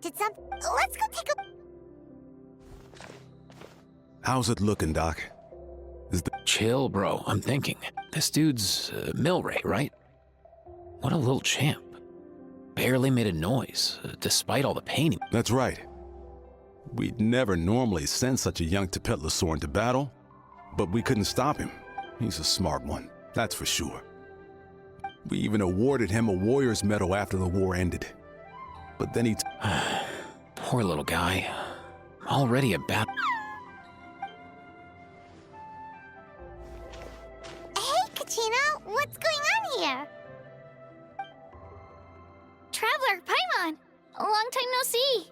wanted some. Let's go take a... How's it looking, Doc? Chill, bro. I'm thinking. This dude's Milray, right? What a little champ. Barely made a noise, despite all the pain. That's right. We'd never normally send such a young Tapetlosaur into battle, but we couldn't stop him. He's a smart one, that's for sure. We even awarded him a Warrior's Medal after the war ended. But then he... Poor little guy. Already a bad... Hey, Kachina, what's going on here? Traveler, Paimon! Long time no see!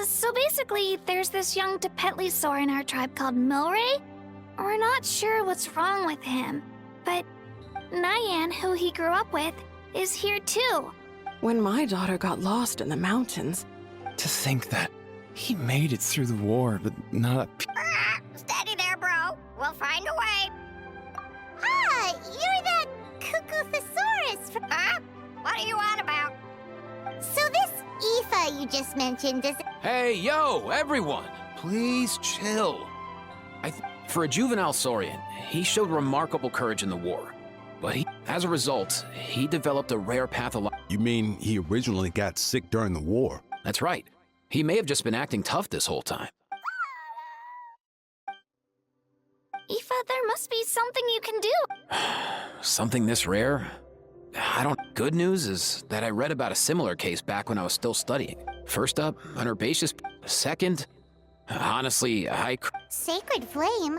So basically, there's this young Tapetlosaur in our tribe called Milray. We're not sure what's wrong with him, but Nyan, who he grew up with, is here too. When my daughter got lost in the mountains... To think that he made it through the war, but not a... Steady there, bro. We'll find a way. Ah, you're that Cuckoo-thesaurus from... Huh? What are you on about? So this Aoife you just mentioned is... Hey, yo, everyone! Please chill. For a juvenile Saurian, he showed remarkable courage in the war. But as a result, he developed a rare pathology. You mean he originally got sick during the war? That's right. He may have just been acting tough this whole time. Aoife, there must be something you can do. Something this rare? Good news is that I read about a similar case back when I was still studying. First up, an herbaceous... Second, honestly, Sacred flame?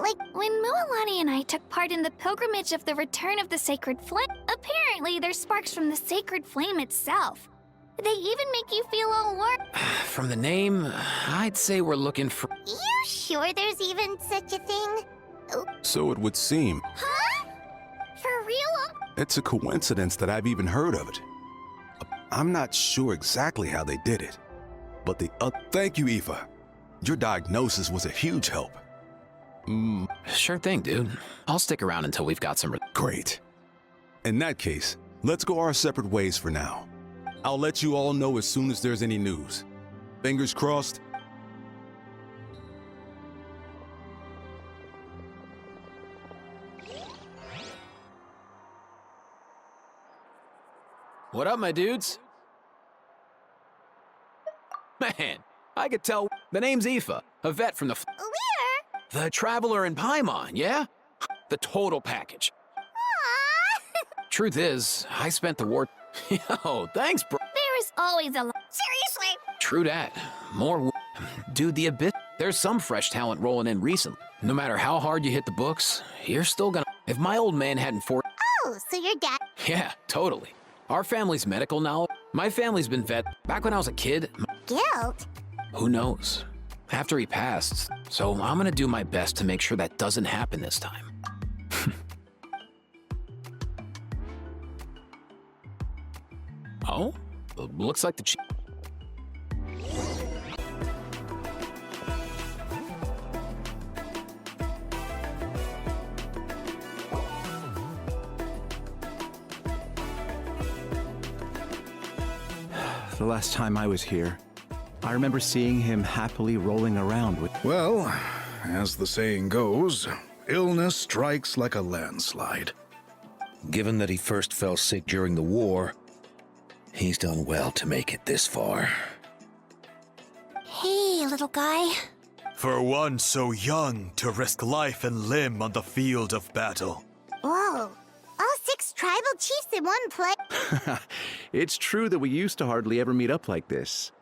Like... When Mualani and I took part in the pilgrimage of the return of the sacred flame, apparently there's sparks from the sacred flame itself. They even make you feel all warm. From the name, I'd say we're looking for... You sure there's even such a thing? So it would seem. Huh? For real? It's a coincidence that I've even heard of it. I'm not sure exactly how they did it, but Thank you, Aoife. Your diagnosis was a huge help. Sure thing, dude. I'll stick around until we've got some... Great. In that case, let's go our separate ways for now. I'll let you all know as soon as there's any news. Fingers crossed. What up, my dudes? Man, I could tell. The name's Aoife, a vet from the... We're... The Traveler in Paimon, yeah? The total package. Aww. Truth is, I spent the war... Yo, thanks, bro. There is always a... Seriously? True that. More... Dude, the Abyss... There's some fresh talent rolling in recently. No matter how hard you hit the books, you're still gonna... If my old man hadn't Oh, so your dad... Yeah, totally. Our family's medical knowledge... My family's been vet... Back when I was a kid... Guilt? Who knows? After he passed, so I'm gonna do my best to make sure that doesn't happen this time. Oh? Looks like the chief... The last time I was here, I remember seeing him happily rolling around with... Well, as the saying goes, illness strikes like a landslide. Given that he first fell sick during the war, he's done well to make it this far. Hey, little guy. For one so young to risk life and limb on the field of battle. Whoa. All 6 tribal chiefs in one place. It's true that we used to hardly ever meet up like this.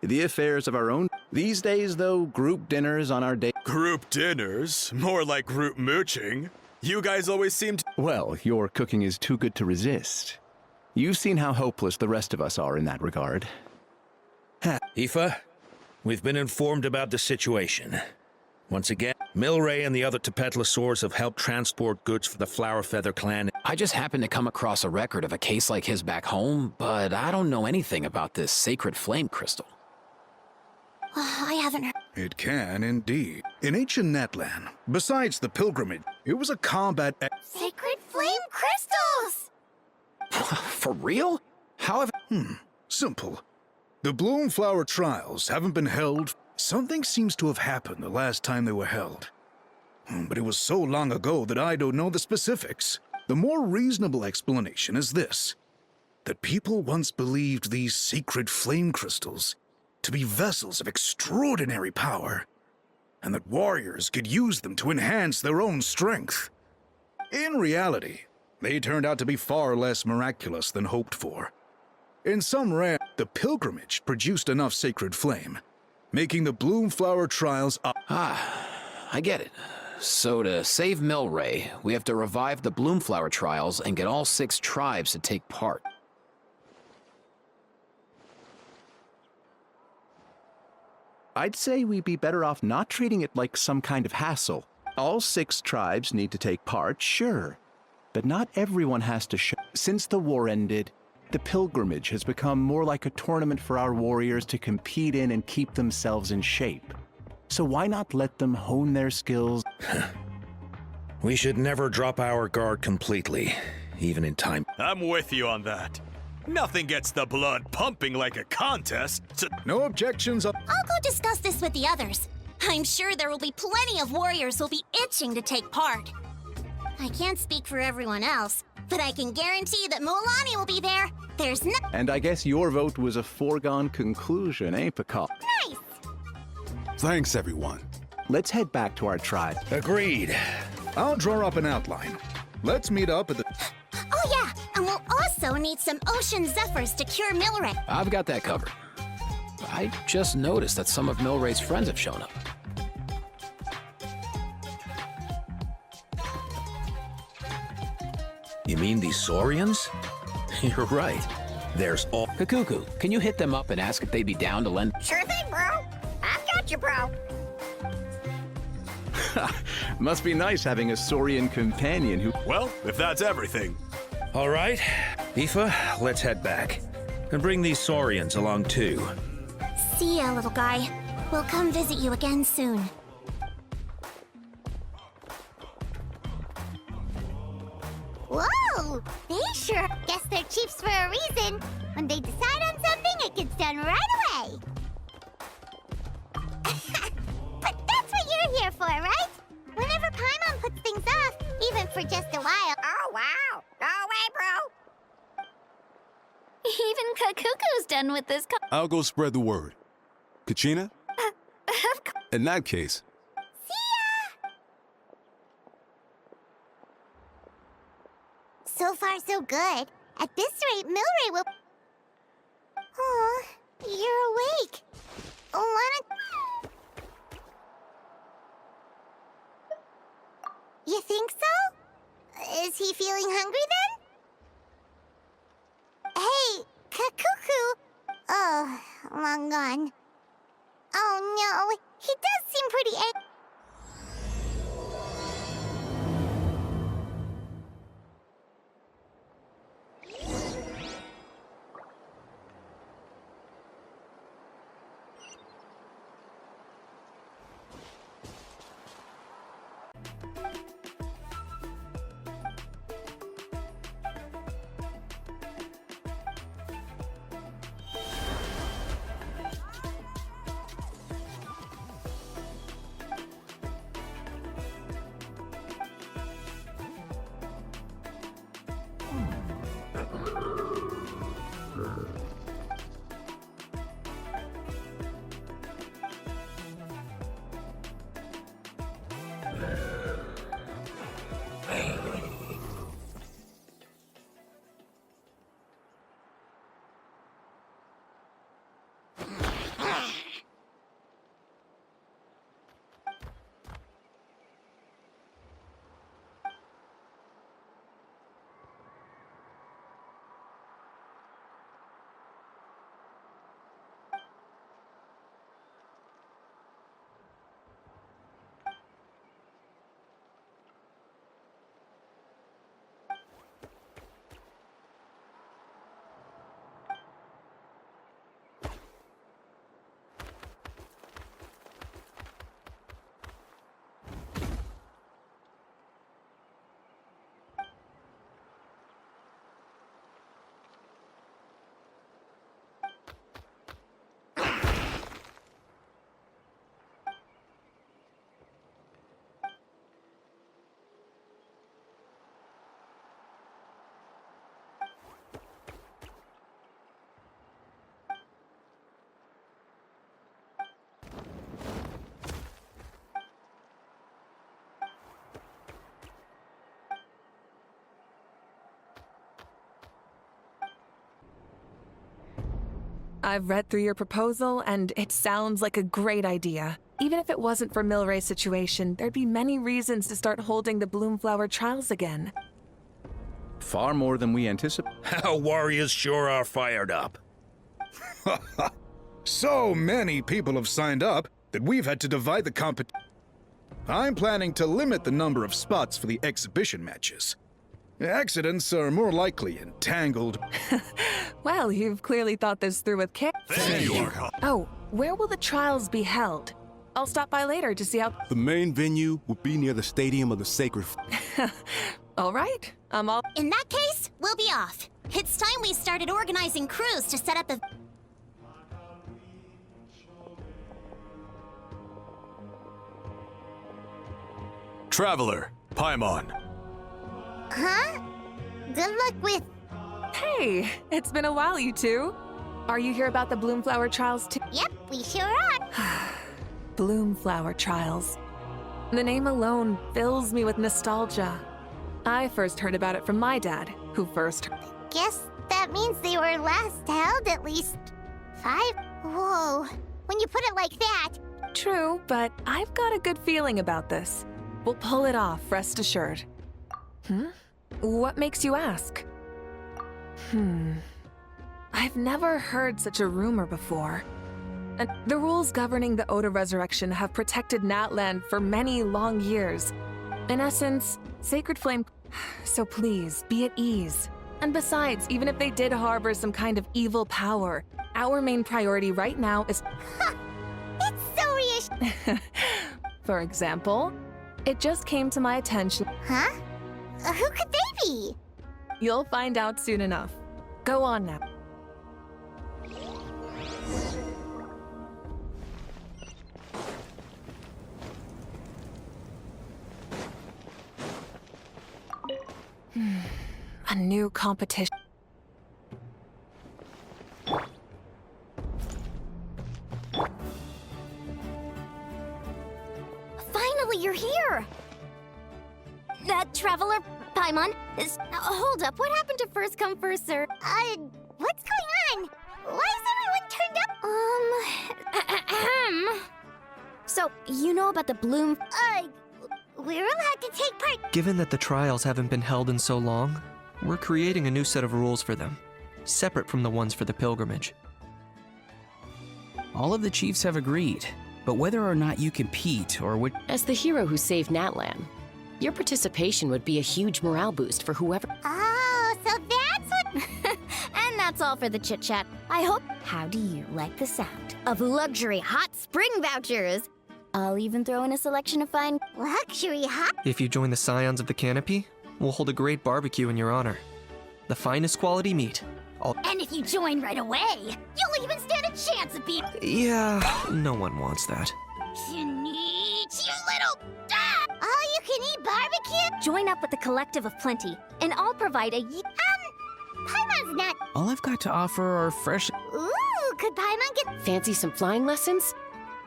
The affairs of our own... These days, though, group dinners on our day... Group dinners? More like group mooching. You guys always seem to... Well, your cooking is too good to resist. You've seen how hopeless the rest of us are in that regard. Aoife, we've been informed about the situation. Once again, Milray and the other Tapetlosaurs have helped transport goods for the Flower Feather clan. I just happened to come across a record of a case like his back home, but I don't know anything about this sacred flame crystal. I haven't heard... It can indeed. In ancient Netland, besides the pilgrimage, it was a combat... Sacred flame crystals! For real? How have... Simple. The Bloom Flower trials haven't been held. Something seems to have happened the last time they were held. But it was so long ago that I don't know the specifics. The more reasonable explanation is this: that people once believed these sacred flame crystals to be vessels of extraordinary power, and that warriors could use them to enhance their own strength. In reality, they turned out to be far less miraculous than hoped for. In some rare, the pilgrimage produced enough sacred flame, making the Bloom Flower trials up. I get it. So to save Milray, we have to revive the Bloomflower trials and get all 6 tribes to take part. I'd say we'd be better off not treating it like some kind of hassle. All 6 tribes need to take part, sure. But not everyone has to show. Since the war ended, the pilgrimage has become more like a tournament for our warriors to compete in and keep themselves in shape. So why not let them hone their skills? We should never drop our guard completely, even in time. I'm with you on that. Nothing gets the blood pumping like a contest. No objections up. I'll go discuss this with the others. I'm sure there will be plenty of warriors who'll be itching to take part. I can't speak for everyone else, but I can guarantee that Mualani will be there. There's no— And I guess your vote was a foregone conclusion, eh, Pakal? Nice! Thanks, everyone. Let's head back to our tribe. Agreed. I'll draw up an outline. Let's meet up at the... Oh yeah, and we'll also need some ocean zephyrs to cure Milray. I've got that covered. I just noticed that some of Milray's friends have shown up. You mean these Saurians? You're right. There's all... Kakuku, can you hit them up and ask if they'd be down to lend? Sure thing, bro. I've got you, bro. Must be nice having a Saurian companion who... Well, if that's everything. All right. Aoife, let's head back. And bring these Saurians along too. See ya, little guy. We'll come visit you again soon. Whoa! They sure guess they're chiefs for a reason. When they decide on something, it gets done right away. But that's what you're here for, right? Whenever Paimon puts things off, even for just a while. Oh, wow. Go away, bro. Even Kakuku's done with this. I'll go spread the word. Kachina? In that case, So far, so good. At this rate, Milray will... Oh, you're awake. You think so? Is he feeling hungry then? Hey, Kakuku. Oh, long gone. Oh no, he does seem pretty angry. I've read through your proposal, and it sounds like a great idea. Even if it wasn't for Milray's situation, there'd be many reasons to start holding the Bloomflower trials again. Far more than we anticipated. Our warriors sure are fired up. So many people have signed up that we've had to divide the competition. I'm planning to limit the number of spots for the exhibition matches. Accidents are more likely in tangled... Well, you've clearly thought this through with care. Thank you. Oh, where will the trials be held? I'll stop by later to see how... The main venue will be near the Stadium of the Sacred... All right, I'm all... In that case, we'll be off. It's time we started organizing crews to set up a... Traveler, Paimon. Huh? Good luck with... Hey, it's been a while, you two. Are you here about the Bloomflower trials too? Yep, we sure are. Bloomflower trials. The name alone fills me with nostalgia. I first heard about it from my dad, who first... Guess that means they were last held at least 5... Whoa. When you put it like that... True, but I've got a good feeling about this. We'll pull it off, rest assured. What makes you ask? I've never heard such a rumor before. And the rules governing the Oda Resurrection have protected Natland for many long years. In essence, Sacred Flame... So please, be at ease. And besides, even if they did harbor some kind of evil power, our main priority right now is... It's so reassuring. For example, it just came to my attention... Huh? Who could they be? You'll find out soon enough. Go on now. A new competition. Finally, you're here! Traveler, Paimon, hold up, what happened to first come, first serve? What's going on? Why is everyone turned up? So, you know about the Bloom... we're allowed to take part... Given that the trials haven't been held in so long, we're creating a new set of rules for them, separate from the ones for the pilgrimage. All of the chiefs have agreed, but whether or not you compete or would... As the hero who saved Natlan, your participation would be a huge morale boost for whoever... Oh, so that's what... And that's all for the chit-chat. I hope... How do you like the sound of luxury hot spring vouchers? I'll even throw in a selection of fine... Luxury hot... If you join the Scions of the Canopy, we'll hold a great barbecue in your honor. The finest quality meat. And if you join right away, you'll even stand a chance of being... Yeah, no one wants that. You little... All-you-can-eat barbecue? Join up with the Collective of Plenty, and I'll provide a... Paimon's not... All I've got to offer are fresh... Ooh, could Paimon get... Fancy some flying lessons?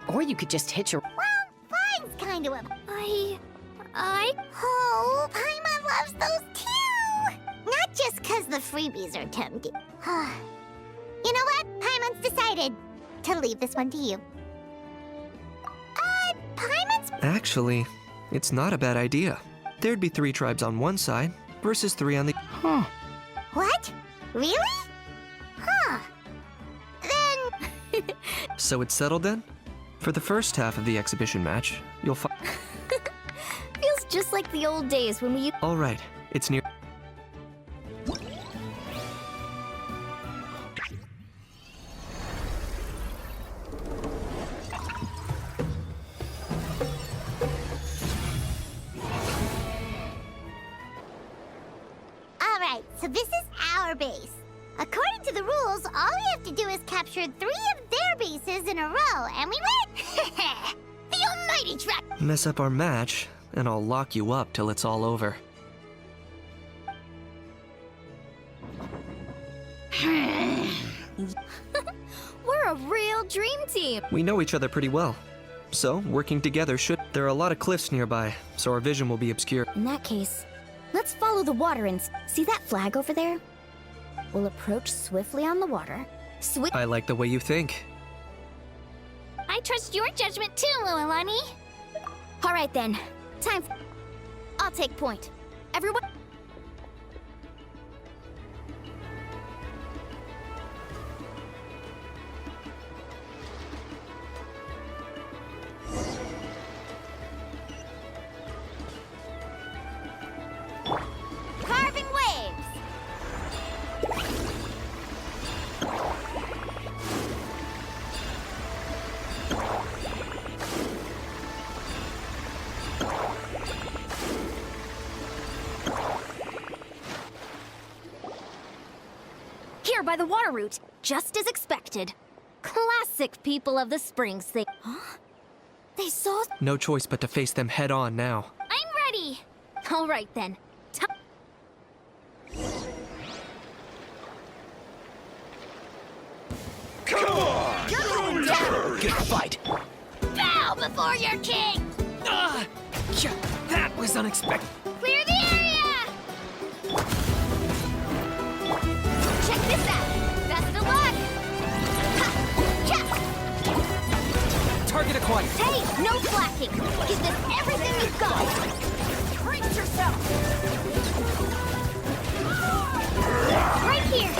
Or you could just hitch a... Well, flying's kind of a... Oh, Paimon loves those too! Not just 'cause the freebies are tempting. You know what? Paimon's decided to leave this one to you. Paimon's... Actually, it's not a bad idea. There'd be 3 tribes on one side versus 3 on the... What? Really? Then... So it's settled then? For the first half of the exhibition match, you'll find... Feels just like the old days when we... All right, it's near... Alright, so this is our base. According to the rules, all we have to do is capture 3 of their bases in a row, and we win! The almighty trap! Mess up our match, and I'll lock you up till it's all over. We're a real dream team! We know each other pretty well, so working together should... There are a lot of cliffs nearby, so our vision will be obscured. In that case, let's follow the water and see that flag over there? We'll approach swiftly on the water, Sweet. I like the way you think. I trust your judgment too, Lualani. All right then. I'll take point. Everyone. Carving waves. Here by the water route, just as expected. Classic people of the springs thing. Huh? They saw. No choice but to face them head on now. I'm ready. All right then. Good fight. Bow before your king. Yeah, that was unexpected. Clear the area. Check this out. Best of luck. Ha! Target acquired. Hey, no flacking. Give this everything you've got. Brace yourself. Right here.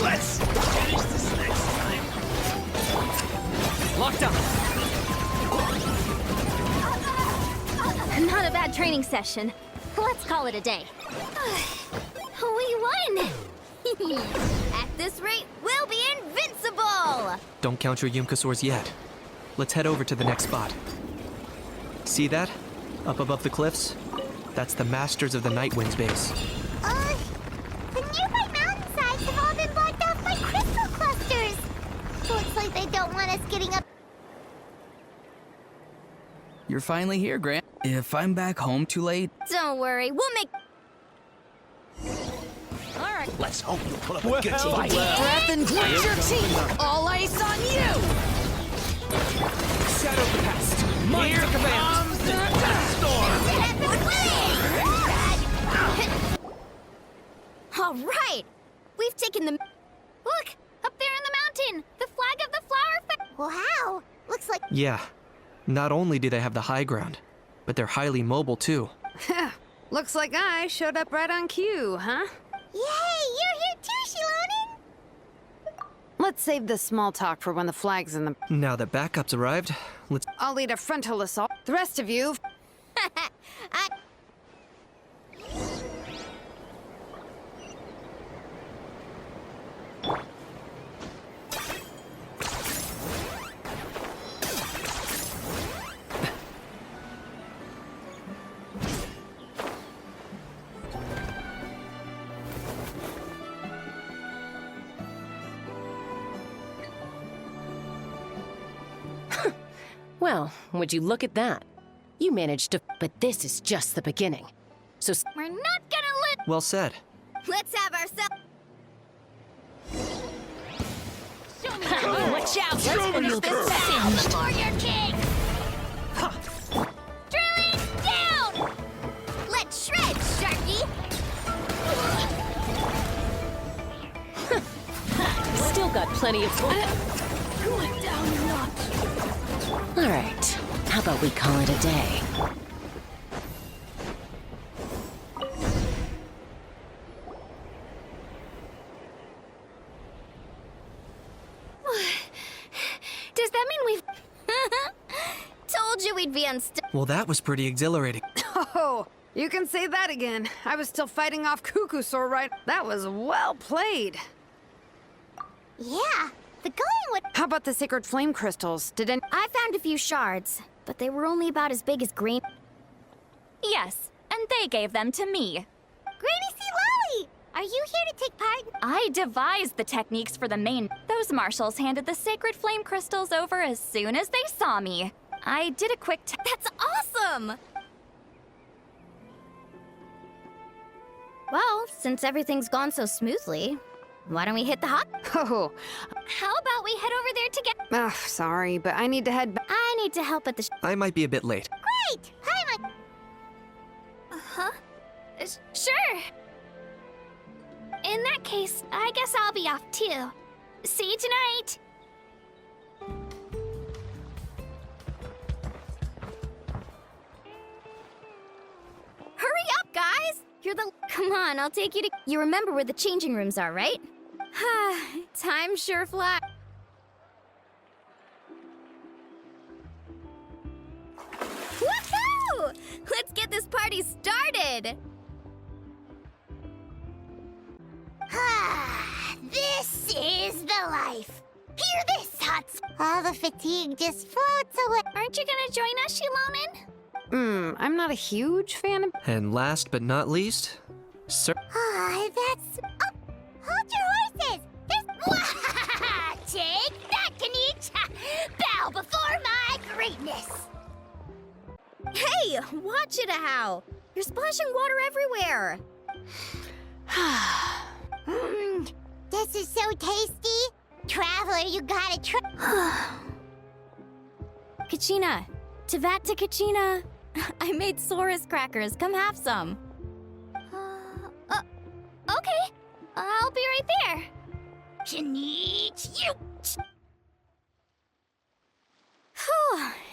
Let's finish this next time. Locked up. Not a bad training session. Let's call it a day. We won! At this rate, we'll be invincible! Don't count your Yumkasaurs yet. Let's head over to the next spot. See that? Up above the cliffs? That's the Masters of the Night Wind's base. The nearby mountainsides have all been blocked off by crystal clusters. Looks like they don't want us getting up. You're finally here, Grant. If I'm back home too late, Don't worry, we'll make... Alright. Let's hope you pull up a good fight. Breath and clench your teeth. All ice on you. Shadow the past. Here comes the All right! We've taken the... Look! Up there in the mountain! The flag of the flower Wow. Looks like. Yeah. Not only do they have the high ground, but they're highly mobile too. Looks like I showed up right on cue, huh? Yay! You're here too, Shilani. Let's save the small talk for when the flag's in the... Now that backup's arrived, let's... I'll lead a frontal assault. The rest of you... Well, would you look at that? You managed to... But this is just the beginning. So... We're not gonna let... Well said. Let's have ourselves. Watch out! Let's finish this bow before your king! Drilling down! Let's shred, Sharky. Still got plenty of... Going down a notch. All right. How about we call it a day? Does that mean we've... Told you we'd be unstuck. Well, that was pretty exhilarating. Oh, you can say that again. I was still fighting off Cuckoosaur right... That was well played. Yeah. The going would. How about the sacred flame crystals? Did any... I found a few shards, but they were only about as big as green. Yes, and they gave them to me. Granny C. Lolly! Are you here to take part? I devised the techniques for the main. Those marshals handed the sacred flame crystals over as soon as they saw me. I did a quick That's awesome! Well, since everything's gone so smoothly, why don't we hit the hot? Oh, How about we head over there together? sorry, but I need to head back. I need to help at the... I might be a bit late. right! Paimon! Huh? Sure. In that case, I guess I'll be off too. See you tonight. Hurry up, guys! You're the. Come on, I'll take you to. You remember where the changing rooms are, right? Time sure flies. Woohoo! Let's get this party started! This is the life. Hear this, Huts. All the fatigue just floats away. Aren't you gonna join us, Shilonen? I'm not a huge fan of... And last but not least, Sir. That's... Oh, hold your horses! There's... Take that, Kanich! Bow before my greatness! Hey, watch it, how! You're splashing water everywhere! This is so tasty! Traveler, you gotta try... Kachina! Tevat to Kachina! I made Saurus crackers, come have some! Okay. I'll be right there. Kanich, you...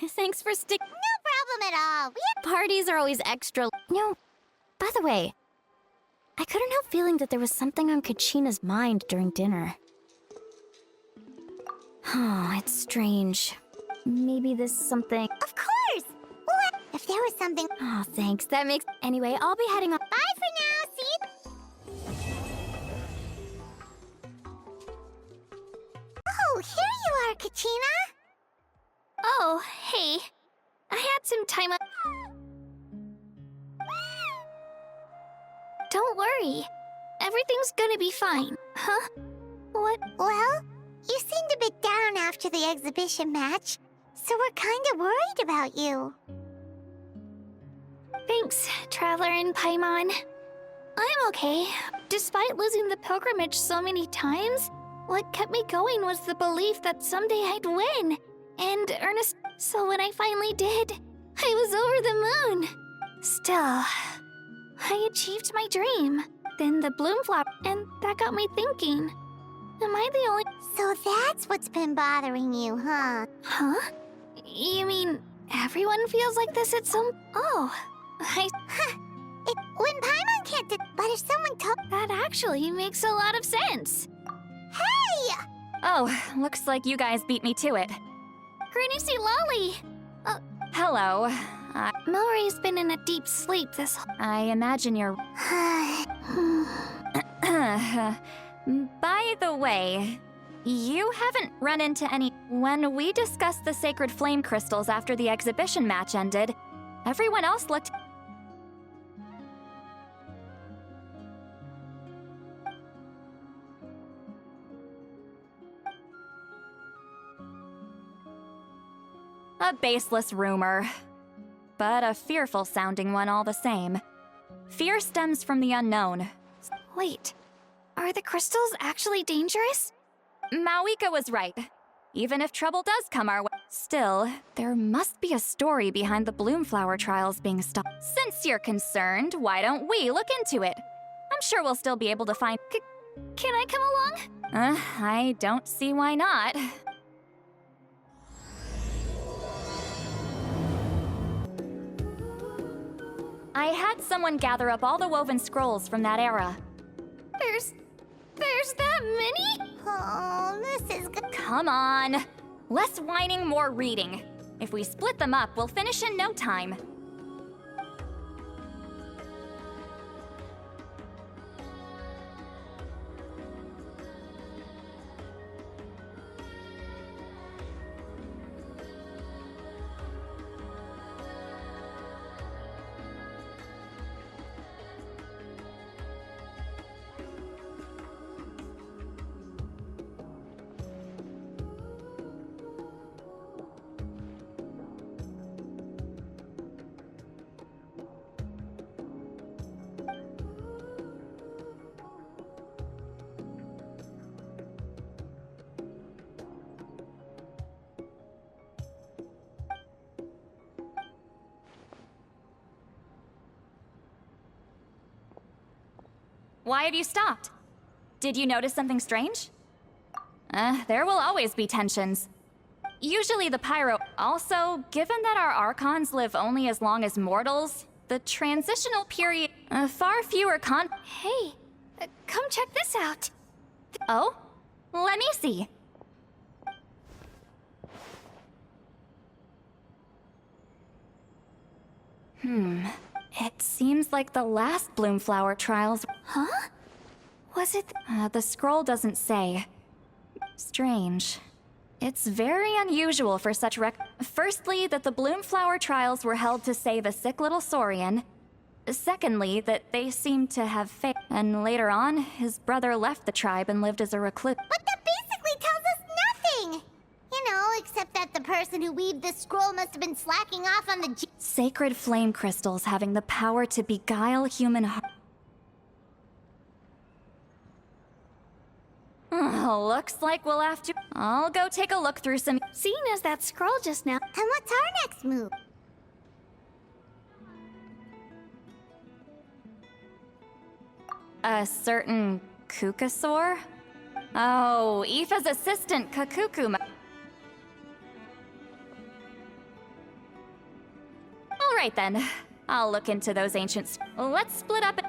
Thanks for No problem at all. Parties are always extra. No, by the way, I couldn't help feeling that there was something on Kachina's mind during dinner. Oh, it's strange. Maybe this is something... Of course! What? If there was something... Oh, thanks. That makes... Anyway, I'll be heading off. Bye for now, see? Oh, here you are, Kachina! Oh, hey. I had some time. Don't worry. Everything's gonna be fine. Huh? What? Well, you seemed a bit down after the exhibition match, so we're kind of worried about you. Thanks, Traveler and Paimon. I'm okay. Despite losing the pilgrimage so many times, what kept me going was the belief that someday I'd win. And earnest. So when I finally did, I was over the moon. Still, I achieved my dream. Then the bloom flower, and that got me thinking. Am I the only... So that's what's been bothering you, huh? Huh? You mean everyone feels like this at some... Oh, When Paimon can't but if someone told... That actually makes a lot of sense. Hey! Oh, looks like you guys beat me to it. Granny C. Lolly! Hello. Milray's been in a deep sleep this whole... I imagine you're... By the way, you haven't run into any... When we discussed the sacred flame crystals after the exhibition match ended, everyone else looked... A baseless rumor, but a fearful-sounding one all the same. Fear stems from the unknown. Wait, are the crystals actually dangerous? Mawika was right. Even if trouble does come our way, still, there must be a story behind the Bloomflower trials being stopped. Since you're concerned, why don't we look into it? I'm sure we'll still be able to find... Can I come along? I don't see why not. I had someone gather up all the woven scrolls from that era. There's that many? Oh, this is good. Come on. Less whining, more reading. If we split them up, we'll finish in no time. Why have you stopped? Did you notice something strange? There will always be tensions. Usually the pyro. Also, given that our archons live only as long as mortals, the transitional period. Far fewer Hey, come check this out. Oh? Let me see. It seems like the last Bloomflower trials. Huh? Was it? The scroll doesn't say. Strange. It's very unusual for such Firstly, that the Bloomflower trials were held to save a sick little Saurian. Secondly, that they seem to have failed. And later on, his brother left the tribe and lived as a recluse. But that basically tells us nothing! You know, except that the person who weaved this scroll must have been slacking off on the Sacred flame crystals having the power to beguile human hearts. Looks like we'll have to. I'll go take a look through some. Seeing as that scroll just now. And what's our next move? A certain Kukasaur? Oh, Aoife's assistant, Kakuku. All right then. I'll look into those ancients. Let's split up.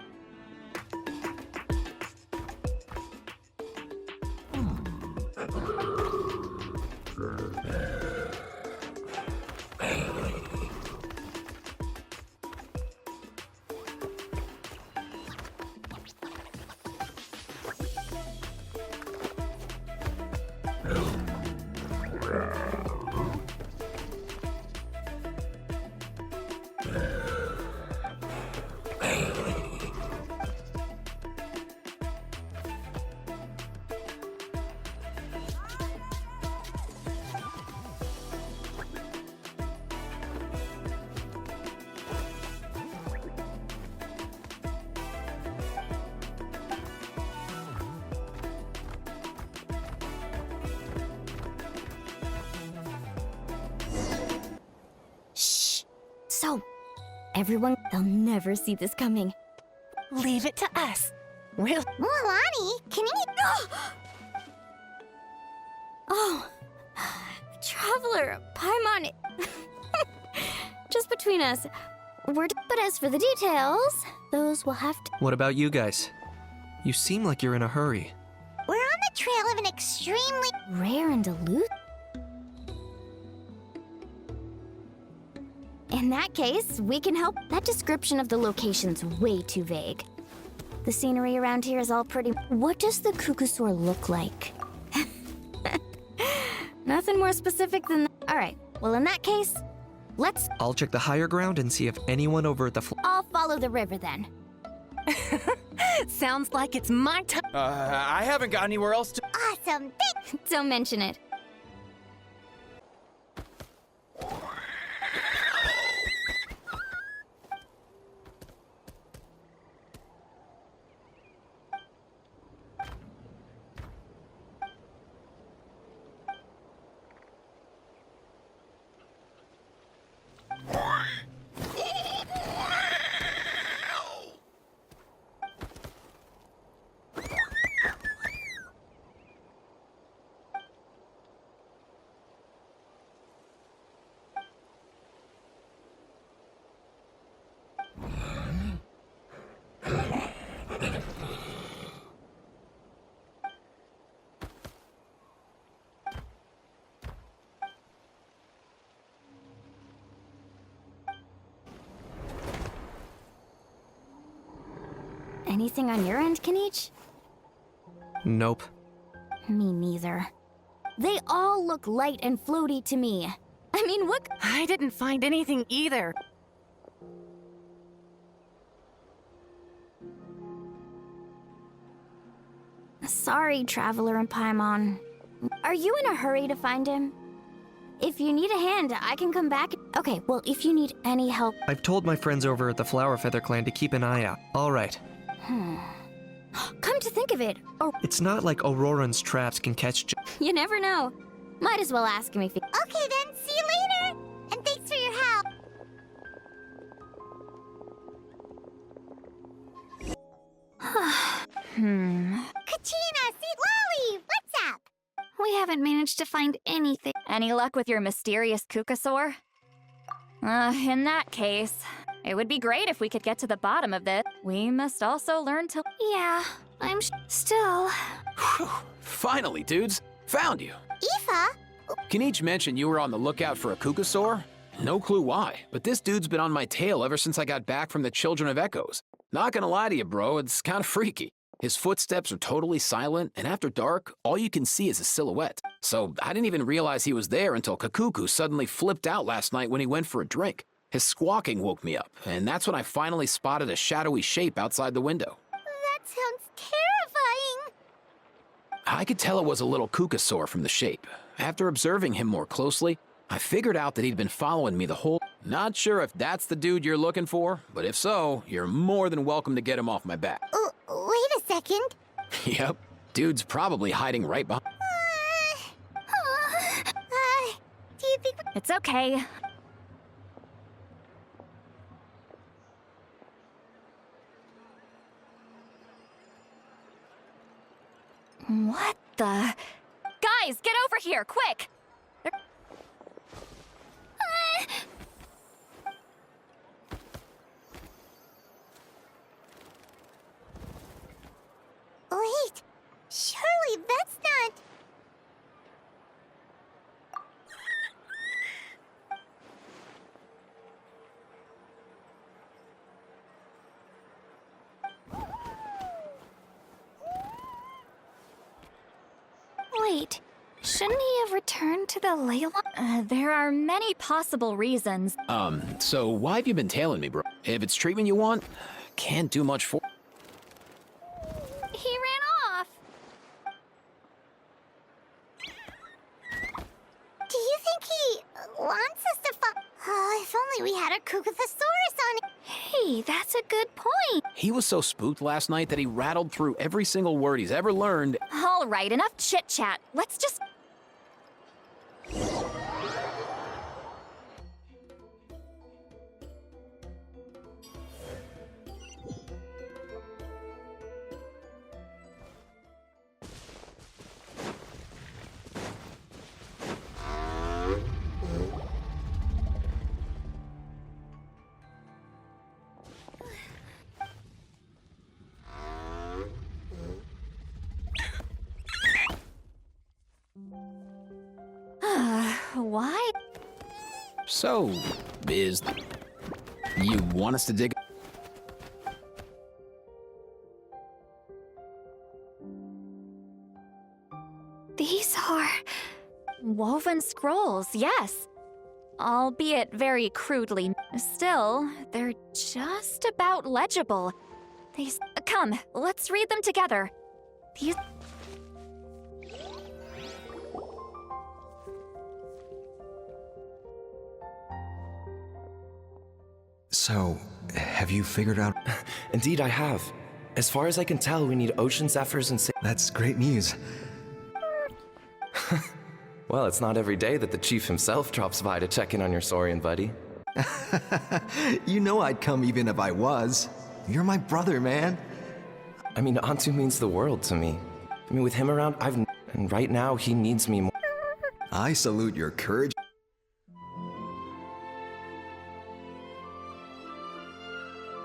So, everyone, they'll never see this coming. Leave it to us. We'll. Milani, can you... Oh, Traveler, Paimon. Just between us, but as for the details, those will have to. What about you guys? You seem like you're in a hurry. We're on the trail of an extremely rare and elusive. In that case, we can help. That description of the location's way too vague. The scenery around here is all pretty. What does the Kukusaur look like? Nothing more specific than that. All right, well, in that case, let's. I'll check the higher ground and see if anyone over at the I'll follow the river then. Sounds like it's my time. I haven't got anywhere else to. awesome thing. Don't mention it. Anything on your end, Kenichi? Nope. Me neither. They all look light and floaty to me. I mean, what? I didn't find anything either. Sorry, Traveler and Paimon. Are you in a hurry to find him? If you need a hand, I can come back. Okay, well, if you need any help. I've told my friends over at the Flower Feather Clan to keep an eye out. All right. Come to think of it, It's not like Auroran's traps can catch. You never know. Might as well ask him if he. Okay then, see you later. And thanks for your help. Kachina, see Lolly, what's up? We haven't managed to find anything. Any luck with your mysterious Kukasaur? In that case, it would be great if we could get to the bottom of this. We must also learn to... Yeah, still... Whew. Finally, dudes. Found you. Aoife? Can each mention you were on the lookout for a Kukasaur? No clue why, but this dude's been on my tail ever since I got back from the Children of Echoes. Not gonna lie to you, bro, it's kind of freaky. His footsteps are totally silent, and after dark, all you can see is a silhouette. So I didn't even realize he was there until Kakuku suddenly flipped out last night when he went for a drink. His squawking woke me up, and that's when I finally spotted a shadowy shape outside the window. That sounds terrifying. I could tell it was a little Kukasaur from the shape. After observing him more closely, I figured out that he'd been following me the whole... Not sure if that's the dude you're looking for, but if so, you're more than welcome to get him off my back. Wait a second. Yep, dude's probably hiding right behind... Do you think... It's okay. What the... Guys, get over here, quick! Wait, surely that's not... Wait, shouldn't he have returned to the Leyline? There are many possible reasons. So why have you been tailing me, bro? If it's treatment you want, can't do much for... He ran off. Do you think he wants us to if only we had a Kukathosaurus on it. Hey, that's a good point. He was so spooked last night that he rattled through every single word he's ever learned. All right, enough chit-chat. Let's just... Why? So, you want us to dig? These are... woven scrolls, yes. Albeit very crudely. Still, they're just about legible. Come, let's read them together. These... So, have you figured out... Indeed, I have. As far as I can tell, we need ocean zephyrs and... That's great news. Well, it's not every day that the chief himself drops by to check in on your Saurian buddy. You know I'd come even if I was. You're my brother, man. I mean, Antu means the world to me. I mean, with him around, and right now, he needs me more. I salute your courage.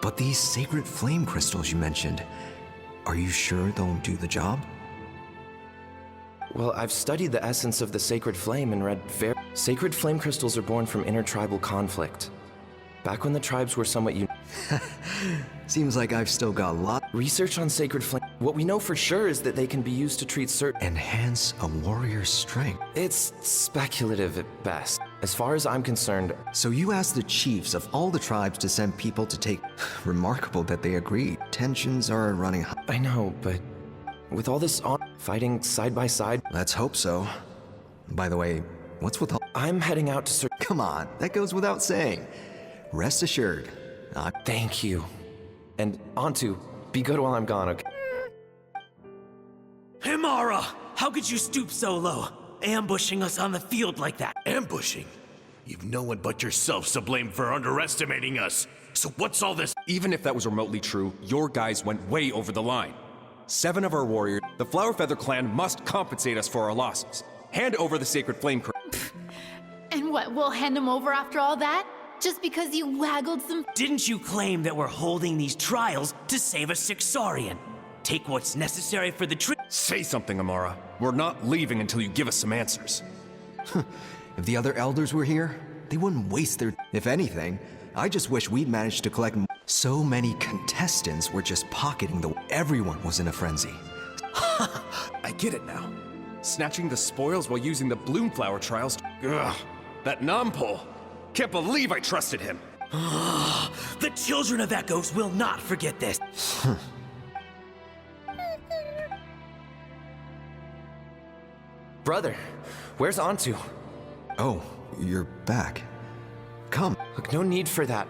But these sacred flame crystals you mentioned, are you sure they'll do the job? Well, I've studied the essence of the sacred flame and read sacred flame crystals are born from intertribal conflict. Back when the tribes were somewhat Seems like I've still got a lot. Research on sacred flame. What we know for sure is that they can be used to treat certain... Enhance a warrior's strength. It's speculative at best. As far as I'm concerned... So you asked the chiefs of all the tribes to send people to take... Remarkable that they agreed. Tensions are running high. I know, but... With all this on... Fighting side by side... Let's hope so. By the way, what's with all... I'm heading out to... Come on, that goes without saying. Rest assured. Thank you. And Antu, be good while I'm gone, okay? Himara! How could you stoop so low? Ambushing us on the field like that. Ambushing? You've no one but yourself to blame for underestimating us. So what's all this? Even if that was remotely true, your guys went way over the line. 7 of our warriors. The Flower Feather clan must compensate us for our losses. Hand over the sacred flame And what, we'll hand him over after all that? Just because you waggled some— Didn't you claim that we're holding these trials to save a sick Saurian? Take what's necessary for the trip. Say something, Amara. We're not leaving until you give us some answers. If the other elders were here, they wouldn't waste their— If anything, I just wish we'd managed to collect— So many contestants were just pocketing the— Everyone was in a frenzy. I get it now. Snatching the spoils while using the Bloomflower trials. Ugh, that Nampol. Can't believe I trusted him. The children of Echoes will not forget this. Brother, where's Antu? Oh, you're back. Come. Look, no need for that.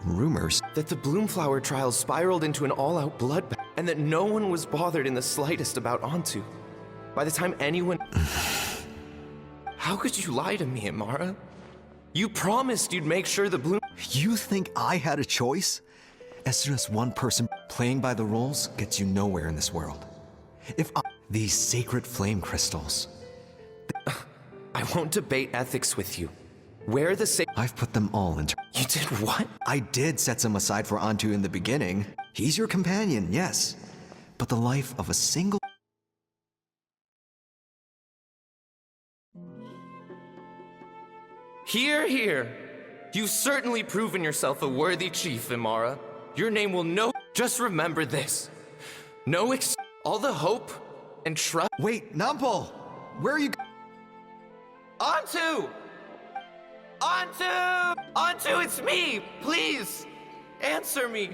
Rumors? That the Bloomflower trials spiraled into an all-out bloodbath, and that no one was bothered in the slightest about Antu. By the time anyone— How could you lie to me, Amara? You promised you'd make sure the Bloom— You think I had a choice? As soon as one person playing by the rules gets you nowhere in this world. These sacred flame crystals. I won't debate ethics with you. Where the I've put them all into— You did what? I did set some aside for Antu in the beginning. He's your companion, yes. But the life of a single— Hear, hear. You've certainly proven yourself a worthy chief, Amara. Your name will Just remember this. All the hope and trust— Wait, Nampol! Where are you— Antu! Antu! Antu, it's me! Please! Answer me!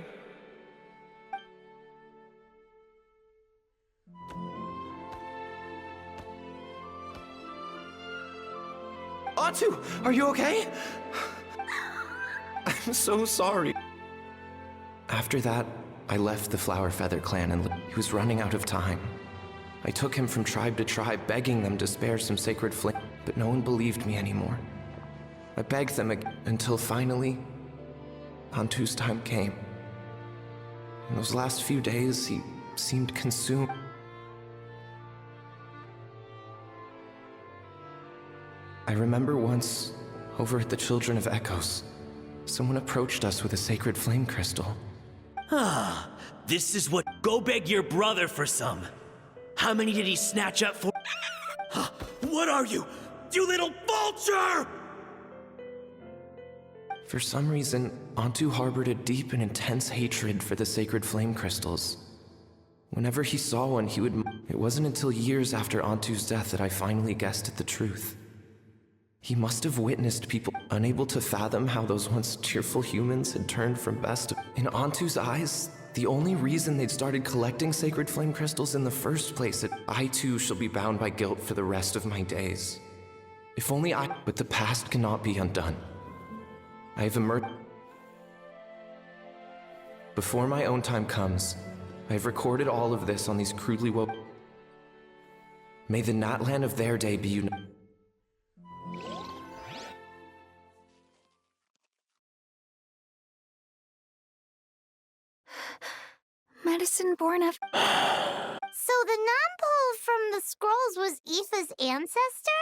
Antu, are you okay? I'm so sorry. After that, I left the Flower Feather clan and he was running out of time. I took him from tribe to tribe, begging them to spare some sacred flame, but no one believed me anymore. I begged them until finally, Antu's time came. In those last few days, he seemed consumed. I remember once, over at the Children of Echoes, someone approached us with a sacred flame crystal. This is what— Go beg your brother for some. How many did he snatch up for? What are you? You little vulture! For some reason, Antu harbored a deep and intense hatred for the sacred flame crystals. Whenever he saw one, he would— It wasn't until years after Antu's death that I finally guessed at the truth. He must have witnessed people unable to fathom how those once cheerful humans had turned from best— In Antu's eyes, the only reason they'd started collecting sacred flame crystals in the first place— I too shall be bound by guilt for the rest of my days. If only I— But the past cannot be undone. I have emerged— Before my own time comes, I have recorded all of this on these crudely May the Natlan of their day be united. Medicine born of— So the Nampol from the scrolls was Aoife's ancestor?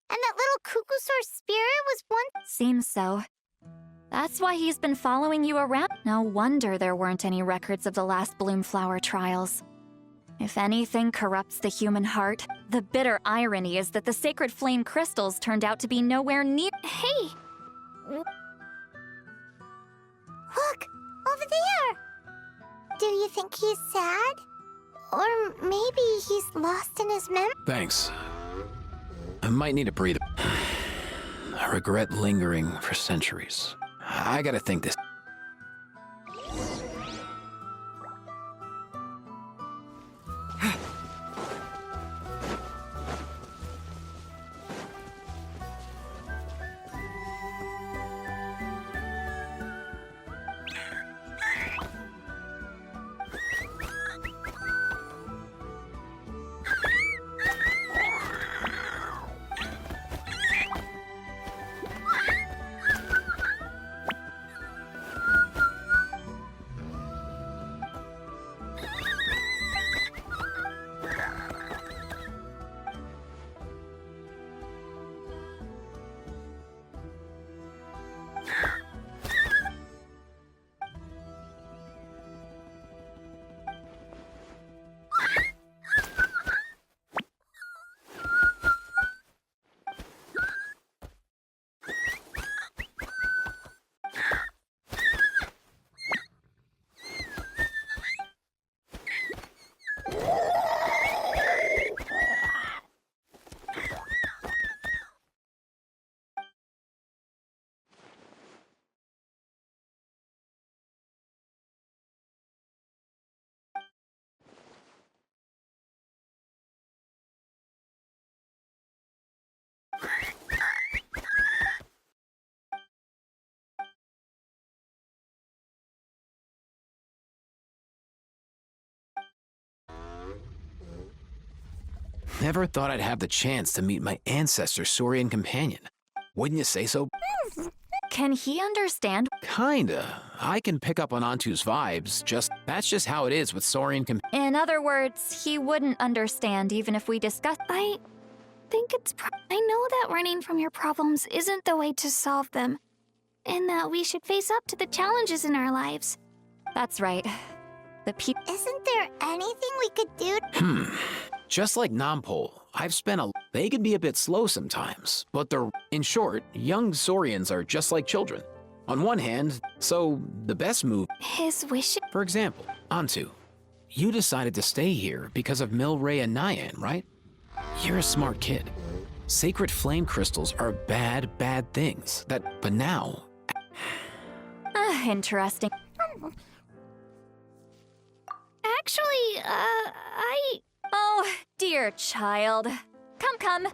And that little Cuckoosaur spirit was one— Seems so. That's why he's been following you around. No wonder there weren't any records of the last Bloomflower trials. If anything corrupts the human heart, the bitter irony is that the sacred flame crystals turned out to be nowhere near— Hey! Look! Over there! Do you think he's sad? Or maybe he's lost in his memory? Thanks. I might need a breather. I regret lingering for centuries. I gotta think this. Never thought I'd have the chance to meet my ancestor Saurian companion. Wouldn't you say so? Can he understand? Kinda. I can pick up on Antu's vibes, that's just how it is with Saurian In other words, he wouldn't understand even if we discussed. I think I know that running from your problems isn't the way to solve them, and that we should face up to the challenges in our lives. That's right. Isn't there anything we could do? Just like Nampol, they can be a bit slow sometimes, but in short, young Saurians are just like children. On one hand, so the best move... His wish... For example, Antu, you decided to stay here because of Milray and Nyan, right? You're a smart kid. Sacred flame crystals are bad, bad things, but now... Interesting. Actually, Oh, dear child. Come.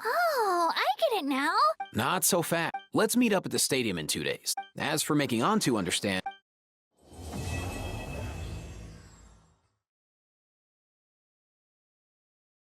Oh, I get it now. Not so fast. Let's meet up at the stadium in 2 days. As for making Antu understand,